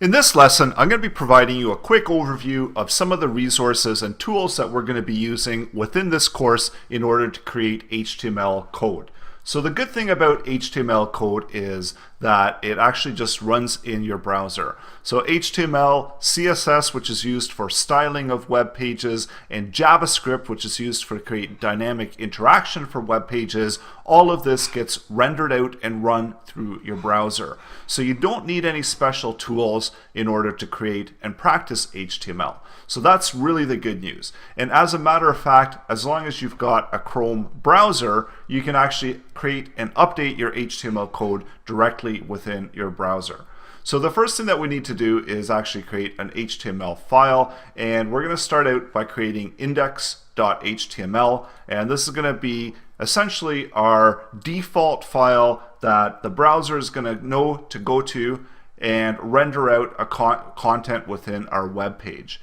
In this lesson, I'm going to be providing you a quick overview of some of the resources and tools that we're going to be using within this course in order to create HTML code. So the good thing about HTML code is that it actually just runs in your browser. So HTML, CSS, which is used for styling of web pages, and JavaScript, which is used for create dynamic interaction for web pages, all of this gets rendered out and run through your browser. So you don't need any special tools in order to create and practice HTML. So that's really the good news. And as a matter of fact, as long as you've got a Chrome browser, you can actually create and update your HTML code directly within your browser. So the first thing that we need to do is actually create an HTML file, and we're going to start out by creating index.html, and this is going to be essentially our default file that the browser is going to know to go to and render out a content within our web page.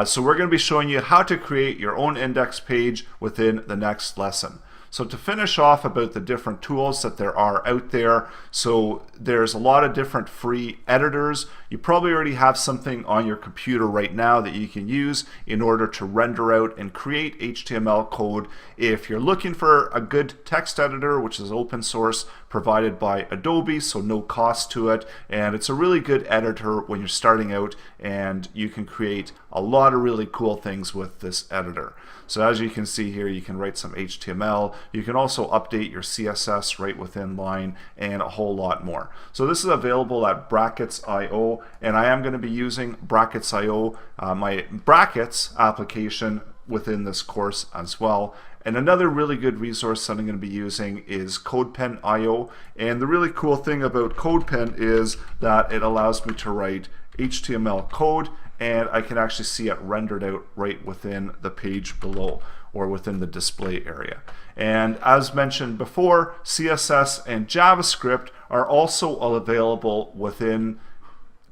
So we're going to be showing you how to create your own index page within the next lesson. So to finish off about the different tools that there are out there, so there's a lot of different free editors. You probably already have something on your computer right now that you can use in order to render out and create HTML code. If you're looking for a good text editor, which is open source, provided by Adobe, so no cost to it, and it's a really good editor when you're starting out, and you can create a lot of really cool things with this editor. So as you can see here, you can write some HTML. You can also update your CSS right within line and a whole lot more. So this is available at Brackets.io, and I am going to be using Brackets.io, my Brackets application within this course as well. And another really good resource that I'm going to be using is CodePen.io. And the really cool thing about CodePen is that it allows me to write HTML code, and I can actually see it rendered out right within the page below or within the display area. And as mentioned before, CSS and JavaScript are also available within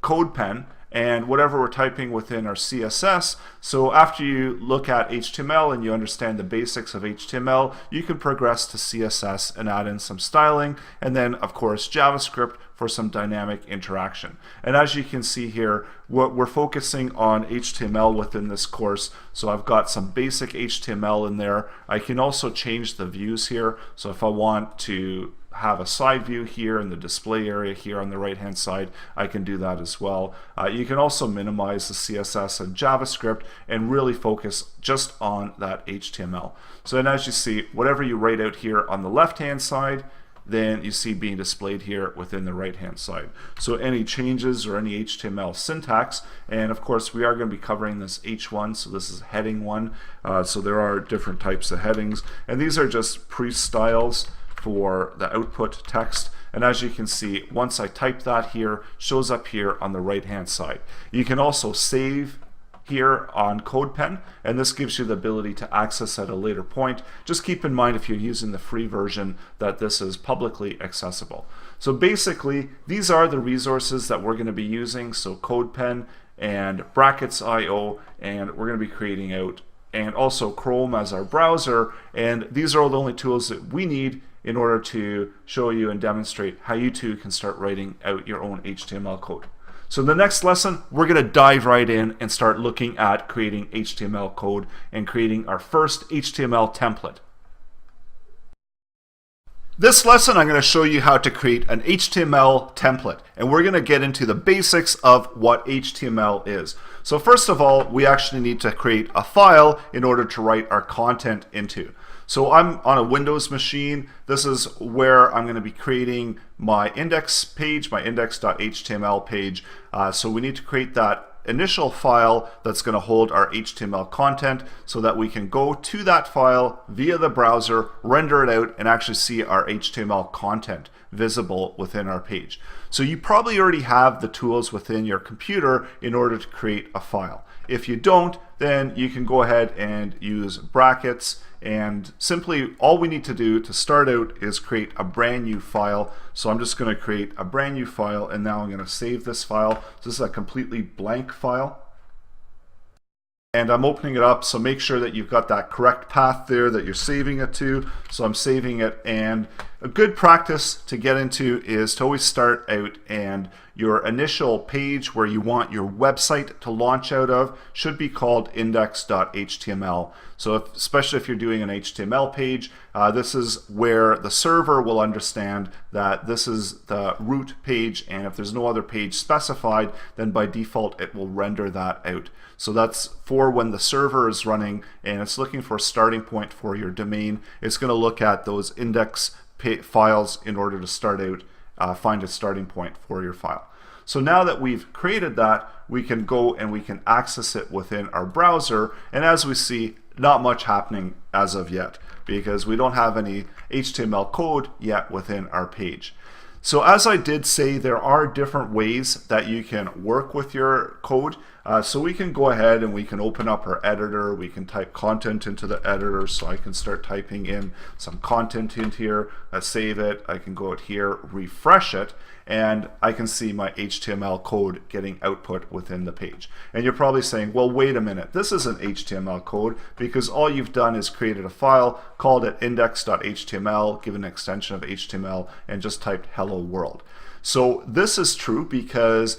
CodePen, and whatever we're typing within our CSS. So after you look at HTML and you understand the basics of HTML, you can progress to CSS and add in some styling, and then of course JavaScript for some dynamic interaction. And as you can see here, we're focusing on HTML within this course. So I've got some basic HTML in there. I can also change the views here. So if I want to have a side view here in the display area here on the right hand side, I can do that as well. You can also minimize the CSS and JavaScript and really focus just on that HTML. So then as you see, whatever you write out here on the left hand side, then you see being displayed here within the right hand side. So any changes or any HTML syntax, and of course we are going to be covering this H1, so this is heading 1. So there are different types of headings, and these are just pre-styles for the output text. And as you can see, once I type that here, shows up here on the right hand side. You can also save here on CodePen, and this gives you the ability to access at a later point. Just keep in mind if you're using the free version that this is publicly accessible. So basically, these are the resources that we're going to be using. So CodePen and Brackets.io, and we're going to be creating out, and also Chrome as our browser, and these are all the only tools that we need in order to show you and demonstrate how you too can start writing out your own HTML code. So in the next lesson, we're going to dive right in and start looking at creating HTML code and creating our first HTML template. This lesson, I'm going to show you how to create an HTML template, and we're going to get into the basics of what HTML is. So first of all, we actually need to create a file in order to write our content into. So I'm on a Windows machine. This is where I'm going to be creating my index page, my index.html page. So we need to create that initial file that's going to hold our HTML content so that we can go to that file via the browser, render it out, and actually see our HTML content visible within our page. So you probably already have the tools within your computer in order to create a file. If you don't, then you can go ahead and use brackets, and simply all we need to do to start out is create a brand new file. So I'm just going to create a brand new file, and now I'm going to save this file. So this is a completely blank file, and I'm opening it up, so make sure that you've got that correct path there that you're saving it to. So I'm saving it, and A good practice to get into is to always start out, and your initial page where you want your website to launch out of should be called index.html. So especially if you're doing an HTML page, this is where the server will understand that this is the root page, and if there's no other page specified, then by default it will render that out. So that's for when the server is running and it's looking for a starting point for your domain. It's going to look at those index files in order to start out, find a starting point for your file. So now that we've created that, we can go and we can access it within our browser, and as we see, not much happening as of yet because we don't have any HTML code yet within our page. So as I did say, there are different ways that you can work with your code. So we can go ahead and we can open up our editor. We can type content into the editor. So I can start typing in some content in here, save it. I can go out here, refresh it, and I can see my HTML code getting output within the page. And you're probably saying, well, wait a minute, this isn't HTML code because all you've done is created a file, called it index.html, given an extension of HTML, and just typed hello world. So this is true because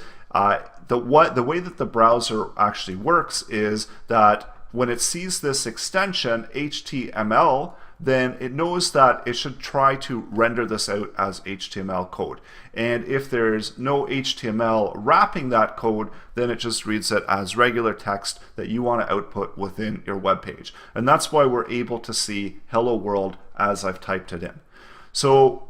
the way that the browser actually works is that when it sees this extension HTML, then it knows that it should try to render this out as HTML code. And if there's no HTML wrapping that code, then it just reads it as regular text that you want to output within your web page. And that's why we're able to see hello world as I've typed it in. So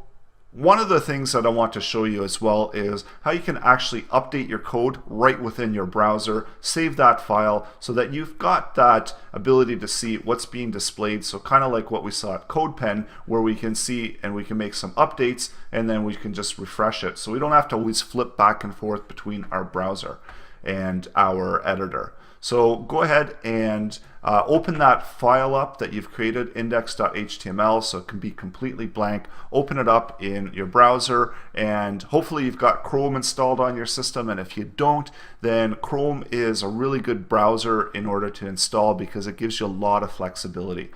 one of the things that I want to show you as well is how you can actually update your code right within your browser, save that file so that you've got that ability to see what's being displayed. So kind of like what we saw at CodePen, where we can see and we can make some updates and then we can just refresh it. So we don't have to always flip back and forth between our browser and our editor. So go ahead and open that file up that you've created, index.html, so it can be completely blank. Open it up in your browser, and hopefully you've got Chrome installed on your system, and if you don't, then Chrome is a really good browser in order to install because it gives you a lot of flexibility.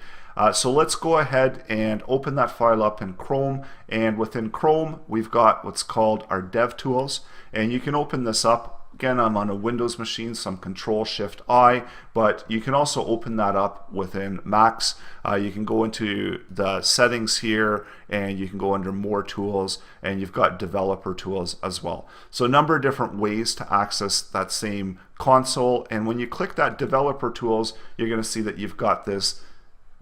So let's go ahead and open that file up in Chrome, and within Chrome we've got what's called our dev tools, and you can open this up. Again, I'm on a Windows machine, so I'm Control-Shift-I, but you can also open that up within Macs. You can go into the settings here, and you can go under More Tools, and you've got Developer Tools as well. So a number of different ways to access that same console, and when you click that Developer Tools, you're going to see that you've got this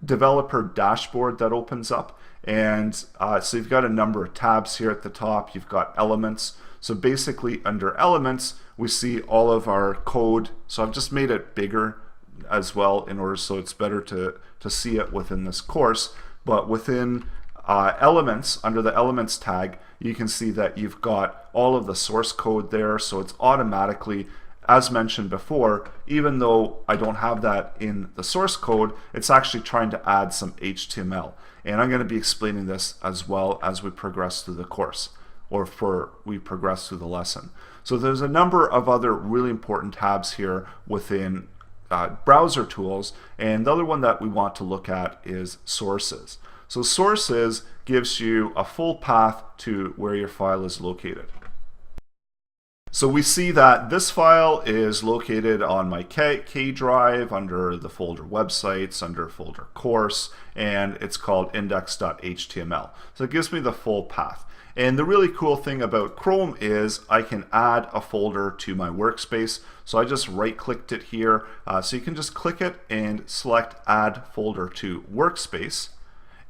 developer dashboard that opens up, and so you've got a number of tabs here at the top. You've got Elements. So basically under Elements, we see all of our code. So I've just made it bigger as well in order so it's better to see it within this course. But within Elements, under the Elements tag, you can see that you've got all of the source code there. So it's automatically, as mentioned before, even though I don't have that in the source code, it's actually trying to add some HTML. And I'm going to be explaining this as well as we progress through the course, or we progress through the lesson. So there's a number of other really important tabs here within browser tools, and the other one that we want to look at is sources. So sources gives you a full path to where your file is located. So we see that this file is located on my K drive under the folder websites, under folder course, and it's called index.html. So it gives me the full path. And the really cool thing about Chrome is I can add a folder to my workspace. So I just right-clicked it here. So you can just click it and select Add Folder to Workspace.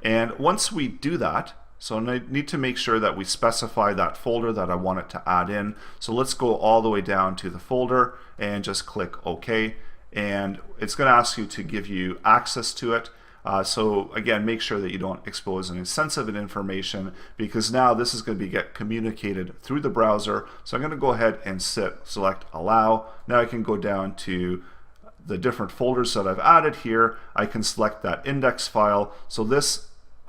And once we do that, so I need to make sure that we specify that folder that I want it to add in. So let's go all the way down to the folder and just click OK. And it's going to ask you to give you access to it. So again, make sure that you don't expose any sensitive information, because now this is going to get communicated through the browser. So I'm going to go ahead and select Allow. Now I can go down to the different folders that I've added here. I can select that index file. So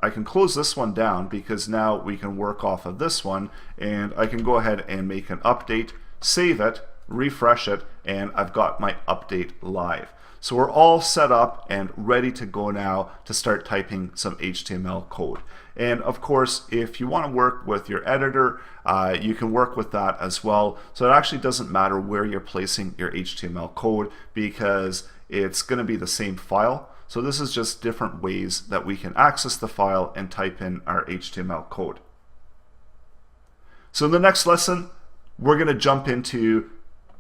I can close this one down because now we can work off of this one, and I can go ahead and make an update, save it, refresh it, and I've got my update live. So we're all set up and ready to go now to start typing some HTML code. And of course, if you want to work with your editor, you can work with that as well. So it actually doesn't matter where you're placing your HTML code because it's going to be the same file. So this is just different ways that we can access the file and type in our HTML code. So in the next lesson, we're going to jump into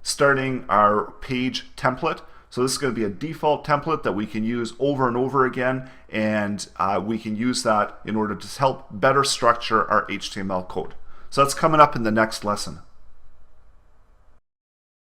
starting our page template. So this is going to be a default template that we can use over and over again, and we can use that in order to help better structure our HTML code. So that's coming up in the next lesson.